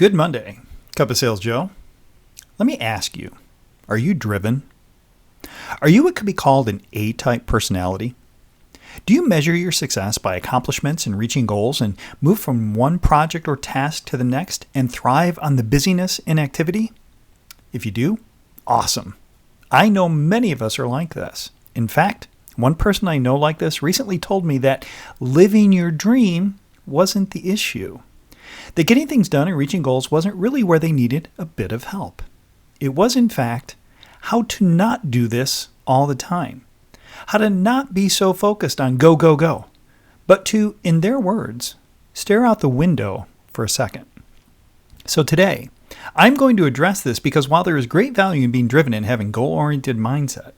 Good Monday. Cup of Sales Joe. Let me ask you, are you driven? Are you what could be called an A-type personality? Do you measure your success by accomplishments and reaching goals and move from one project or task to the next and thrive on the busyness and activity? If you do, awesome. I know many of us are like this. In fact, one person I know like this recently told me that living your dream wasn't the issue. That getting things done and reaching goals wasn't really where they needed a bit of help. It was, in fact, how to not do this all the time. How to not be so focused on go, go, go, but to, in their words, stare out the window for a second. So today, I'm going to address this because while there is great value in being driven and having goal-oriented mindset,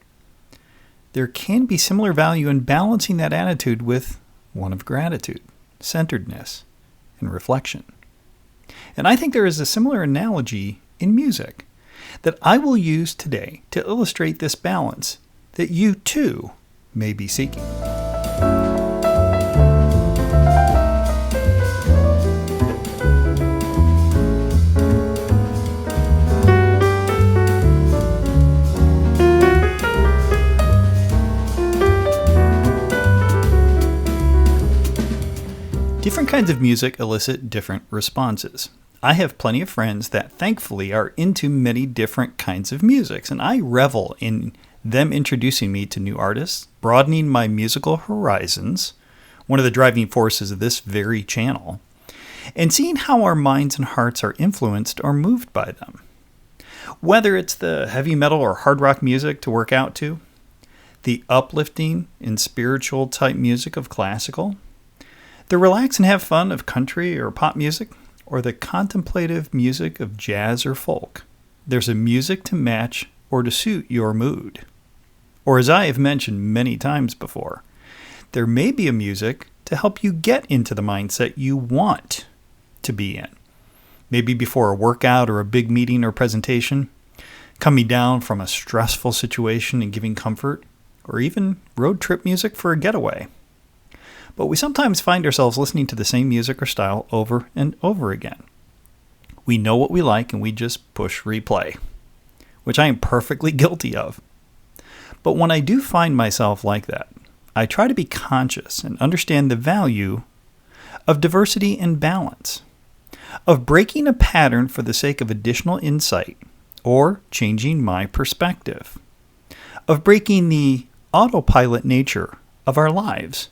there can be similar value in balancing that attitude with one of gratitude, centeredness, and reflection. And I think there is a similar analogy in music that I will use today to illustrate this balance that you too may be seeking. Different kinds of music elicit different responses. I have plenty of friends that thankfully are into many different kinds of music, and I revel in them introducing me to new artists, broadening my musical horizons, one of the driving forces of this very channel, and seeing how our minds and hearts are influenced or moved by them. Whether it's the heavy metal or hard rock music to work out to, the uplifting and spiritual type music of classical, the relax and have fun of country or pop music, or the contemplative music of jazz or folk, there's a music to match or to suit your mood. Or as I have mentioned many times before, there may be a music to help you get into the mindset you want to be in. Maybe before a workout or a big meeting or presentation, coming down from a stressful situation and giving comfort, or even road trip music for a getaway. But we sometimes find ourselves listening to the same music or style over and over again. We know what we like and we just push replay, which I am perfectly guilty of. But when I do find myself like that, I try to be conscious and understand the value of diversity and balance, of breaking a pattern for the sake of additional insight or changing my perspective, of breaking the autopilot nature of our lives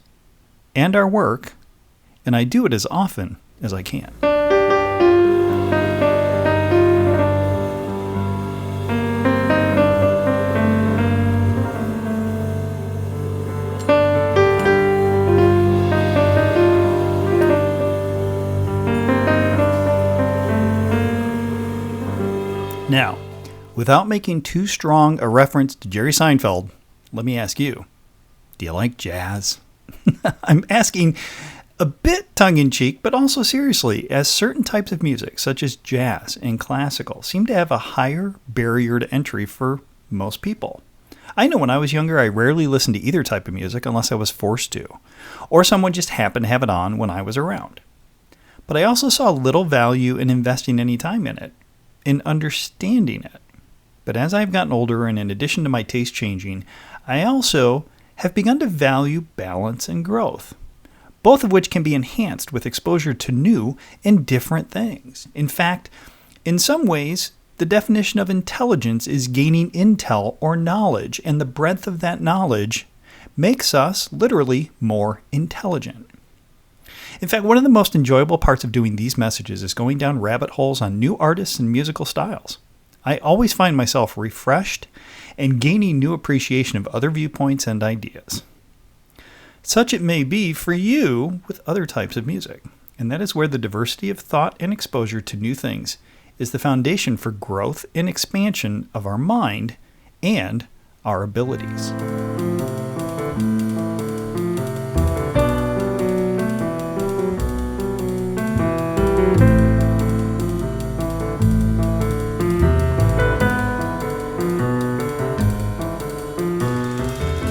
and our work, and I do it as often as I can. Now, without making too strong a reference to Jerry Seinfeld, let me ask you, do you like jazz? I'm asking a bit tongue-in-cheek, but also seriously, as certain types of music, such as jazz and classical, seem to have a higher barrier to entry for most people. I know when I was younger, I rarely listened to either type of music unless I was forced to, or someone just happened to have it on when I was around. But I also saw little value in investing any time in it, in understanding it. But as I've gotten older, and in addition to my taste changing, I also have begun to value balance and growth, both of which can be enhanced with exposure to new and different things. In fact, in some ways, the definition of intelligence is gaining intel or knowledge, and the breadth of that knowledge makes us literally more intelligent. In fact, one of the most enjoyable parts of doing these messages is going down rabbit holes on new artists and musical styles. I always find myself refreshed and gaining new appreciation of other viewpoints and ideas. Such it may be for you with other types of music, and that is where the diversity of thought and exposure to new things is the foundation for growth and expansion of our mind and our abilities.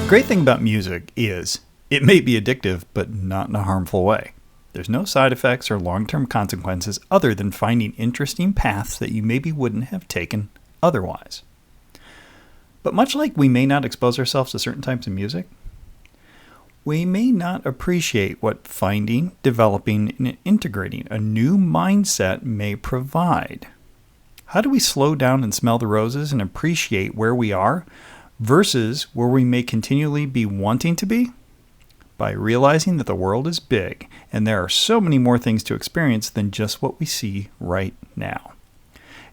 The great thing about music is it may be addictive, but not in a harmful way. There's no side effects or long-term consequences other than finding interesting paths that you maybe wouldn't have taken otherwise. But much like we may not expose ourselves to certain types of music, we may not appreciate what finding, developing, and integrating a new mindset may provide. How do we slow down and smell the roses and appreciate where we are versus where we may continually be wanting to be? By realizing that the world is big and there are so many more things to experience than just what we see right now.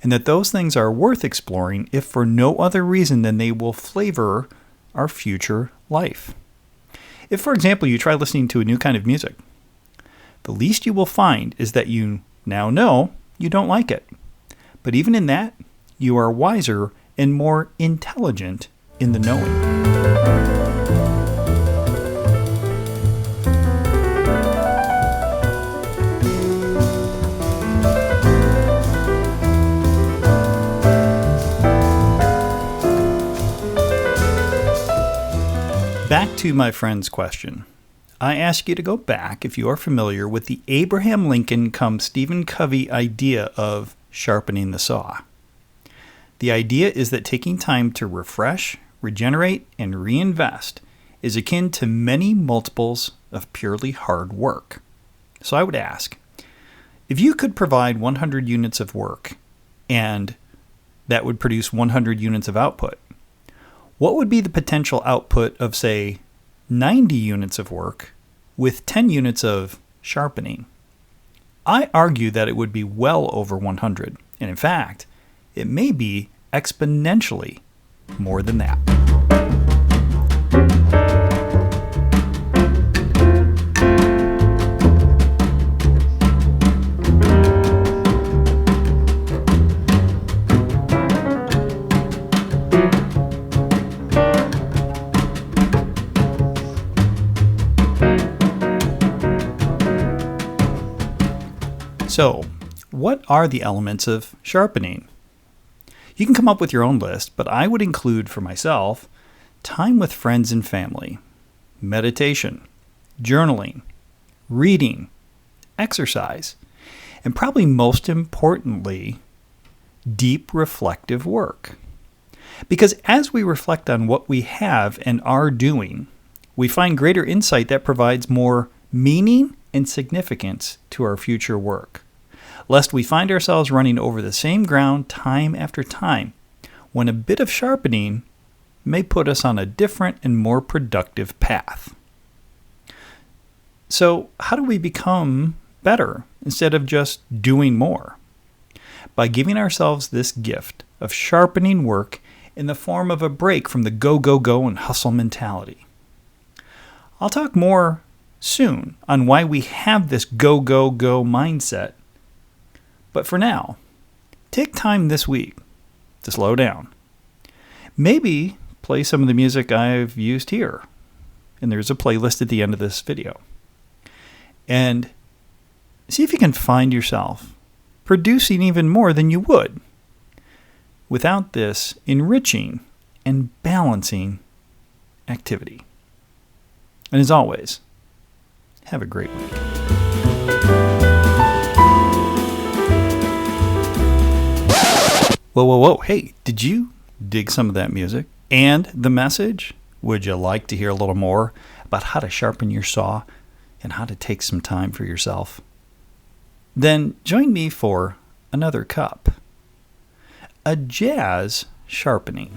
And that those things are worth exploring if for no other reason than they will flavor our future life. If, for example, you try listening to a new kind of music, the least you will find is that you now know you don't like it. But even in that, you are wiser and more intelligent in the knowing. Back to my friend's question. I ask you to go back if you are familiar with the Abraham Lincoln come Stephen Covey idea of sharpening the saw. The idea is that taking time to refresh, regenerate, and reinvest is akin to many multiples of purely hard work. So I would ask, if you could provide 100 units of work and that would produce 100 units of output, what would be the potential output of, say, 90 units of work with 10 units of sharpening? I argue that it would be well over 100, and in fact, it may be exponentially more than that. So, what are the elements of sharpening? You can come up with your own list, but I would include for myself time with friends and family, meditation, journaling, reading, exercise, and probably most importantly, deep reflective work. Because as we reflect on what we have and are doing, we find greater insight that provides more meaning and significance to our future work, lest we find ourselves running over the same ground time after time, when a bit of sharpening may put us on a different and more productive path. So, how do we become better instead of just doing more? By giving ourselves this gift of sharpening work in the form of a break from the go, go, go and hustle mentality. I'll talk more soon on why we have this go, go, go mindset. But for now, take time this week to slow down. Maybe play some of the music I've used here. And there's a playlist at the end of this video. And see if you can find yourself producing even more than you would without this enriching and balancing activity. And as always, have a great week. Whoa, whoa, whoa. Hey, did you dig some of that music and the message? Would you like to hear a little more about how to sharpen your saw and how to take some time for yourself? Then join me for another cup. A jazz sharpening.